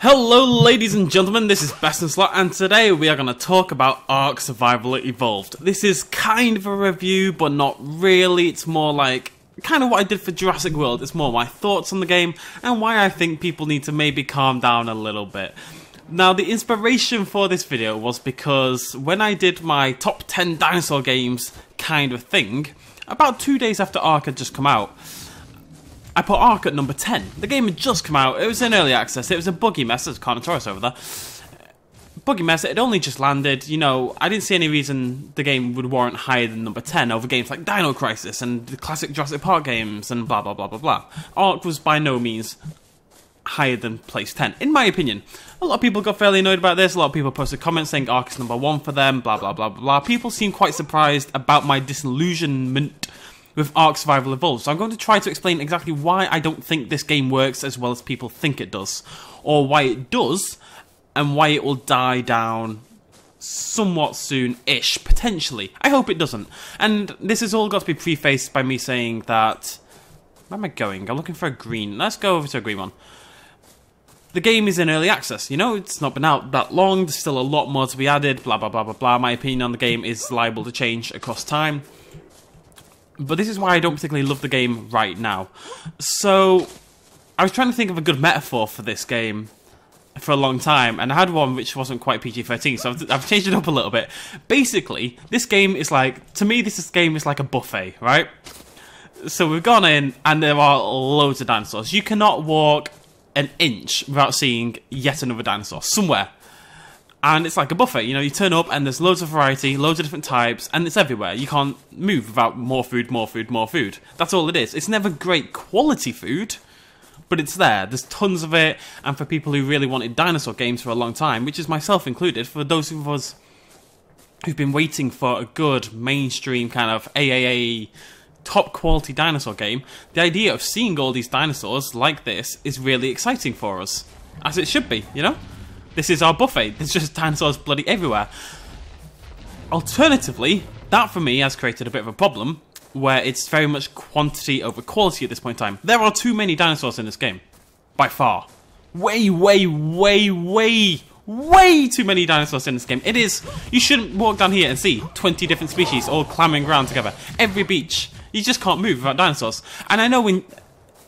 Hello ladies and gentlemen, this is Best in Slot and today we are going to talk about Ark Survival Evolved. This is kind of a review but not really, it's more like kind of what I did for Jurassic World. It's more my thoughts on the game and why I think people need to maybe calm down a little bit. Now the inspiration for this video was because when I did my top 10 dinosaur games kind of thing, about 2 days after Ark had just come out, I put Ark at number 10. The game had just come out, it was in early access, it was a buggy mess, there's Carnotaurus over there. Buggy mess, it had only just landed, you know, I didn't see any reason the game would warrant higher than number 10 over games like Dino Crisis and the classic Jurassic Park games and blah blah blah blah blah. Ark was by no means higher than place 10, in my opinion. A lot of people got fairly annoyed about this, a lot of people posted comments saying Ark is number 1 for them, blah blah blah blah. People seem quite surprised about my disillusionment with Ark Survival Evolved, so I'm going to try to explain exactly why I don't think this game works as well as people think it does, or why it does, and why it will die down somewhat soon-ish, potentially. I hope it doesn't. And this has all got to be prefaced by me saying that... Where am I going? I'm looking for a green. Let's go over to a green one. The game is in early access, you know, it's not been out that long, there's still a lot more to be added, blah blah blah blah blah. My opinion on the game is liable to change across time. But this is why I don't particularly love the game right now. So, I was trying to think of a good metaphor for this game for a long time, and I had one which wasn't quite PG-13, so I've changed it up a little bit. Basically, this game is like, to me this game is like a buffet, right? So we've gone in, and there are loads of dinosaurs. You cannot walk an inch without seeing yet another dinosaur, somewhere. And it's like a buffet, you know, you turn up and there's loads of variety, loads of different types, and it's everywhere. You can't move without more food, more food, more food. That's all it is. It's never great quality food, but it's there. There's tons of it, and for people who really wanted dinosaur games for a long time, which is myself included, for those of us who've been waiting for a good mainstream kind of AAA top quality dinosaur game, the idea of seeing all these dinosaurs like this is really exciting for us. As it should be, you know? This is our buffet. There's just dinosaurs bloody everywhere. Alternatively, that for me has created a bit of a problem where it's very much quantity over quality at this point in time. There are too many dinosaurs in this game. By far. Way too many dinosaurs in this game. It is, you shouldn't walk down here and see 20 different species all clambering around together. Every beach. You just can't move without dinosaurs. And I know when,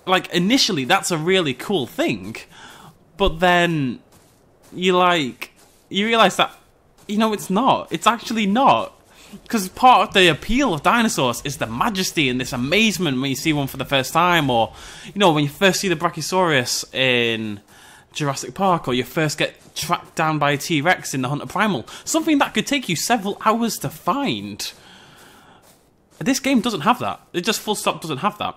like, initially that's a really cool thing. But then you realise that, you know, it's not. It's actually not. Because part of the appeal of dinosaurs is the majesty and this amazement when you see one for the first time, or, you know, when you first see the Brachiosaurus in Jurassic Park, or you first get tracked down by a T-Rex in the Hunter Primal. Something that could take you several hours to find. This game doesn't have that. It just full stop doesn't have that.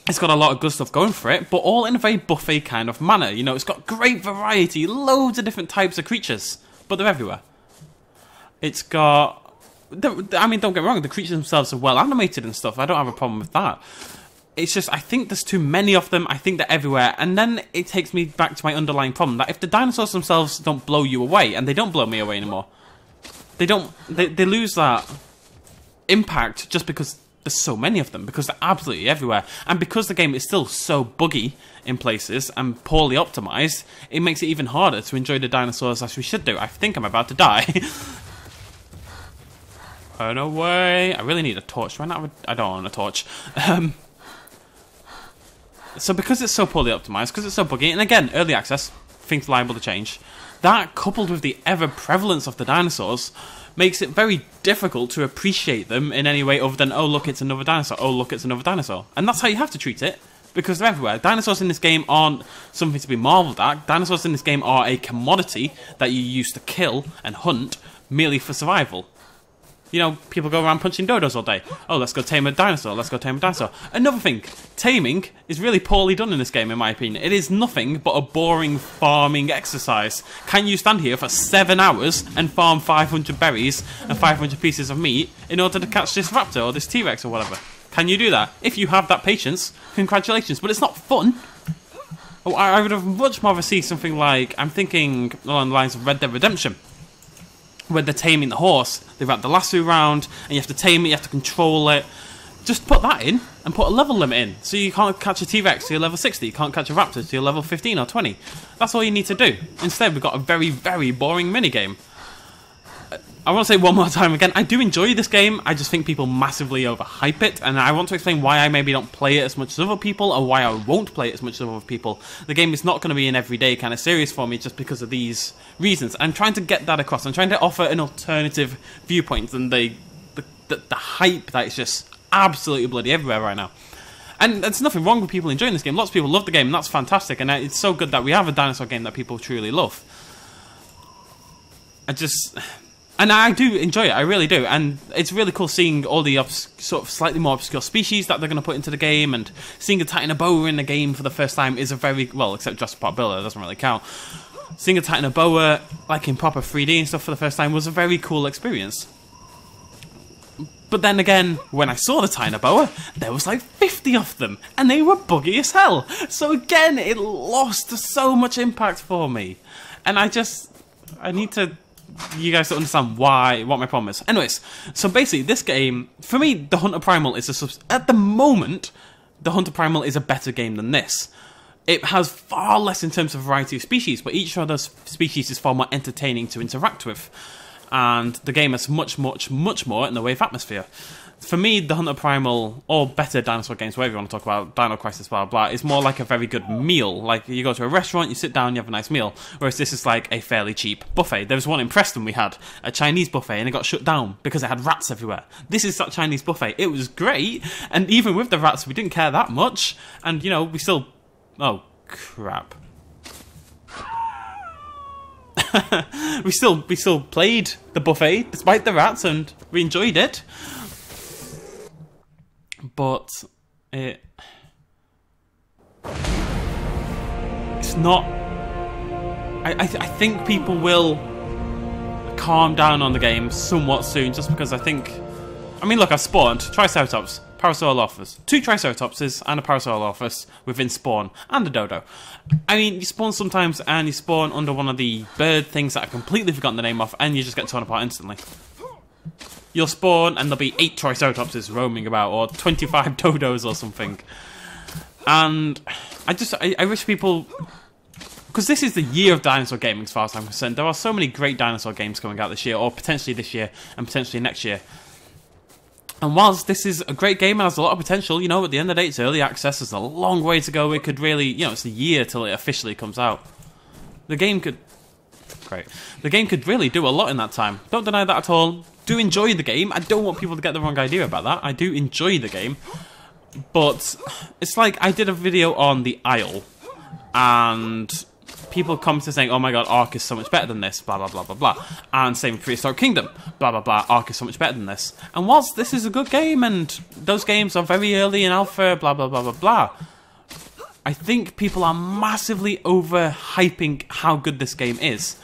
It's got a lot of good stuff going for it, but all in a very buffet kind of manner. You know, it's got great variety, loads of different types of creatures, but they're everywhere. It's got... I mean, don't get me wrong, the creatures themselves are well animated and stuff. I don't have a problem with that. It's just, I think there's too many of them. I think they're everywhere. And then it takes me back to my underlying problem, that if the dinosaurs themselves don't blow you away, and they don't blow me away anymore, they lose that impact just because there's so many of them, because they're absolutely everywhere. And because the game is still so buggy in places and poorly optimized, it makes it even harder to enjoy the dinosaurs as we should do. I think I'm about to die. Run away. I really need a torch. I don't want a torch. So because it's so poorly optimized, because it's so buggy, and again, early access, things liable to change, that coupled with the ever-prevalence of the dinosaurs makes it very difficult to appreciate them in any way other than, oh look, it's another dinosaur, oh look, it's another dinosaur. And that's how you have to treat it, because they're everywhere. Dinosaurs in this game aren't something to be marvelled at. Dinosaurs in this game are a commodity that you use to kill and hunt merely for survival. You know, people go around punching dodos all day. Oh, let's go tame a dinosaur, let's go tame a dinosaur. Another thing, taming is really poorly done in this game, in my opinion. It is nothing but a boring farming exercise. Can you stand here for 7 hours and farm 500 berries and 500 pieces of meat in order to catch this raptor or this T-Rex or whatever? Can you do that? If you have that patience, congratulations, but it's not fun. Oh, I would have much rather see something like, I'm thinking along the lines of Red Dead Redemption, when they're taming the horse, they wrap the lasso around, and you have to tame it, you have to control it. just put that in and put a level limit in. So you can't catch a T-Rex till you're level 60, you can't catch a Raptor till you're level 15 or 20. That's all you need to do. Instead, we've got a very, very boring minigame. I want to say one more time again, I do enjoy this game, I just think people massively overhype it, and I want to explain why I maybe don't play it as much as other people, or why I won't play it as much as other people. The game is not going to be an everyday kind of series for me just because of these reasons. I'm trying to get that across, I'm trying to offer an alternative viewpoint than the hype that is just absolutely bloody everywhere right now. And there's nothing wrong with people enjoying this game, lots of people love the game, and that's fantastic, and it's so good that we have a dinosaur game that people truly love. And I do enjoy it, I really do, and it's really cool seeing all the sort of slightly more obscure species that they're going to put into the game, and seeing a Titanoboa in the game for the first time is a very, well, except Jurassic Park Builder, that doesn't really count. Seeing a Titanoboa, like in proper 3D and stuff for the first time was a very cool experience. But then again, when I saw the Titanoboa, there was like 50 of them, and they were buggy as hell. So again, it lost so much impact for me. And I need you guys to understand what my problem is. Anyways, so basically this game, for me, the Hunter Primal is at the moment, the Hunter Primal is a better game than this. It has far less in terms of variety of species, but each of those species is far more entertaining to interact with. And the game has much, much, much more in the way of atmosphere. For me, the Hunter Primal, or better dinosaur games, whatever you want to talk about, Dino Crisis, blah, blah, blah, is more like a very good meal. Like, you go to a restaurant, you sit down, you have a nice meal. Whereas this is like a fairly cheap buffet. There was one in Preston we had, a Chinese buffet, and it got shut down because it had rats everywhere. This is that Chinese buffet. It was great, and even with the rats, we didn't care that much. And, you know, we still... Oh, crap. we still played the buffet, despite the rats, and we enjoyed it. But it's not... I think people will calm down on the game somewhat soon, just because I think... I mean, look, I've spawned Triceratops, Parasaurolophus, 2 Triceratopses and a Parasaurolophus within spawn, and a dodo. I mean, you spawn sometimes and you spawn under one of the bird things that I've completely forgotten the name of, and you just get torn apart instantly. You'll spawn and there'll be 8 Triceratopses roaming about, or 25 dodos or something. And I wish people... Because this is the year of dinosaur gaming as far as I'm concerned. There are so many great dinosaur games coming out this year, or potentially this year, and potentially next year. And whilst this is a great game and has a lot of potential, you know, at the end of the day, it's early access, there's a long way to go. It could really, you know, it's a year till it officially comes out. The game could... Great. The game could really do a lot in that time. Don't deny that at all. Do enjoy the game. I don't want people to get the wrong idea about that. I do enjoy the game. But it's like I did a video on The Isle, and people come to saying, oh my god, Ark is so much better than this, blah, blah, blah, blah, blah. And same with Prehistoric Kingdom, blah, blah, blah, Ark is so much better than this. And whilst this is a good game, and those games are very early in alpha, blah, blah, blah, blah, blah, I think people are massively overhyping how good this game is.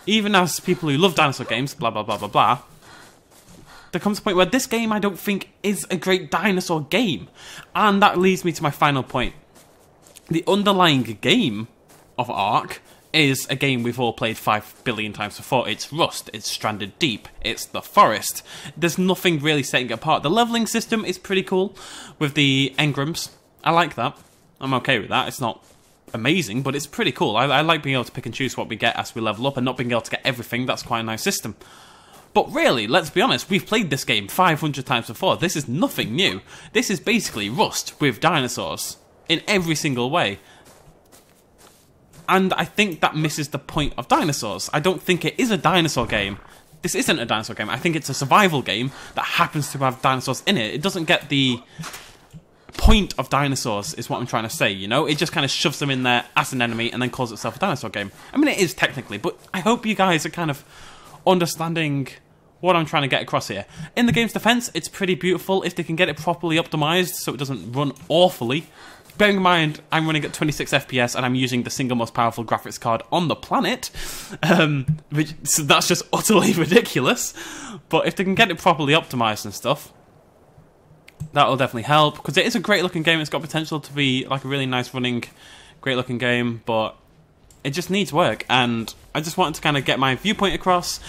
Even as people who love dinosaur games, blah, blah, blah, blah, blah, there comes a point where this game I don't think is a great dinosaur game. And that leads me to my final point. The underlying game of Ark is a game we've all played 5 billion times before. It's Rust, it's Stranded Deep, it's The Forest. There's nothing really setting it apart. The leveling system is pretty cool with the engrams. I like that. I'm okay with that. It's not amazing, but it's pretty cool. I like being able to pick and choose what we get as we level up and not being able to get everything. That's quite a nice system. But really, let's be honest, we've played this game 500 times before. This is nothing new. This is basically Rust with dinosaurs in every single way. And I think that misses the point of dinosaurs. I don't think it is a dinosaur game. This isn't a dinosaur game. I think it's a survival game that happens to have dinosaurs in it. It doesn't get the point of dinosaurs, is what I'm trying to say, you know? It just kind of shoves them in there as an enemy and then calls itself a dinosaur game. I mean, it is technically, but I hope you guys are kind of understanding what I'm trying to get across here. In the game's defense, it's pretty beautiful if they can get it properly optimized so it doesn't run awfully. Bearing in mind, I'm running at 26 FPS and I'm using the single most powerful graphics card on the planet, so that's just utterly ridiculous. But if they can get it properly optimized and stuff, that'll definitely help, because it is a great looking game. It's got potential to be like a really nice running, great looking game, but it just needs work, and I just wanted to kind of get my viewpoint across.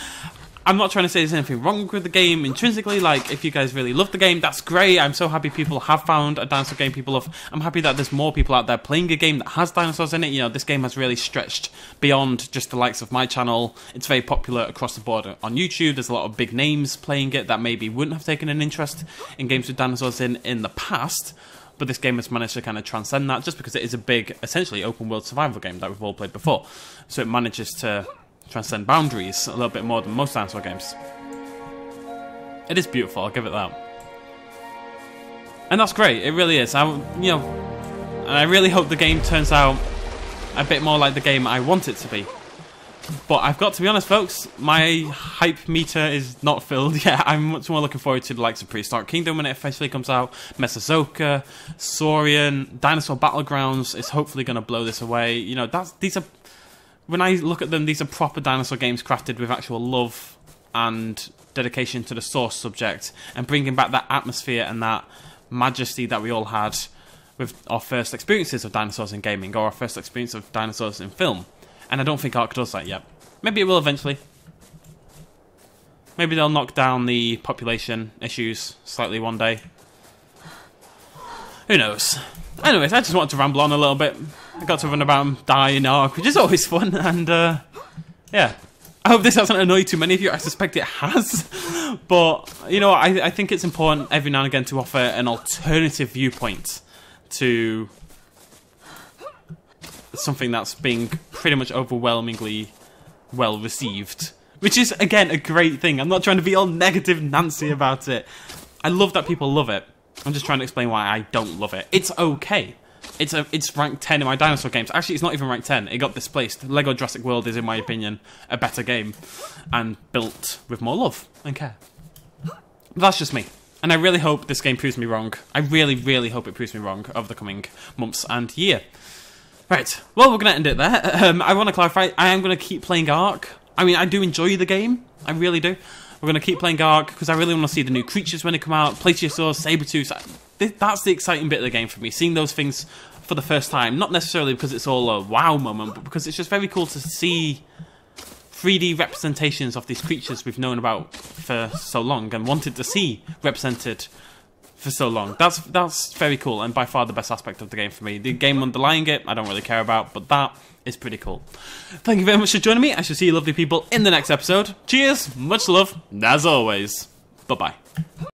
I'm not trying to say there's anything wrong with the game intrinsically. Like, if you guys really love the game, that's great. I'm so happy people have found a dinosaur game people love. I'm happy that there's more people out there playing a game that has dinosaurs in it. You know, this game has really stretched beyond just the likes of my channel. It's very popular across the board on YouTube. There's a lot of big names playing it that maybe wouldn't have taken an interest in games with dinosaurs in the past. But this game has managed to kind of transcend that just because it is a big, essentially open world survival game that we've all played before. So it manages to transcend boundaries a little bit more than most dinosaur games. It is beautiful, I'll give it that. And that's great, it really is. And I really hope the game turns out a bit more like the game I want it to be. But I've got to be honest, folks, my hype meter is not filled yet. I'm much more looking forward to the likes of Prehistoric Kingdom when it officially comes out, Mesozoica, Saurian, Dinosaur Battlegrounds is hopefully going to blow this away. You know, these are, when I look at them, these are proper dinosaur games crafted with actual love and dedication to the source subject, and bringing back that atmosphere and that majesty that we all had with our first experiences of dinosaurs in gaming, or our first experience of dinosaurs in film. And I don't think Ark does that yet. Maybe it will eventually. Maybe they'll knock down the population issues slightly one day. Who knows? Anyways, I just wanted to ramble on a little bit. I got to run about and die in Ark, which is always fun. And yeah, I hope this hasn't annoyed too many of you. I suspect it has. But, you know, I think it's important every now and again to offer an alternative viewpoint to something that's being pretty much overwhelmingly well received, which is again a great thing. I'm not trying to be all negative Nancy about it. I love that people love it. I'm just trying to explain why I don't love it. It's okay. It's ranked 10 in my dinosaur games. Actually, it's not even ranked 10. It got displaced. Lego Jurassic World is, in my opinion, a better game and built with more love and care. But that's just me. And I really hope this game proves me wrong. I really, really hope it proves me wrong over the coming months and year. Right, well, we're going to end it there. I want to clarify, I am going to keep playing Ark. I mean, I do enjoy the game. I really do. We're going to keep playing Ark because I really want to see the new creatures when they come out. Plesiosaurs, Sabertooths. That's the exciting bit of the game for me. Seeing those things for the first time. Not necessarily because it's all a wow moment, but because it's just very cool to see 3D representations of these creatures we've known about for so long and wanted to see represented for so long. That's very cool and by far the best aspect of the game for me. The game underlying it, I don't really care about, but that is pretty cool. Thank you very much for joining me. I shall see you lovely people in the next episode. Cheers, much love, as always. Bye-bye.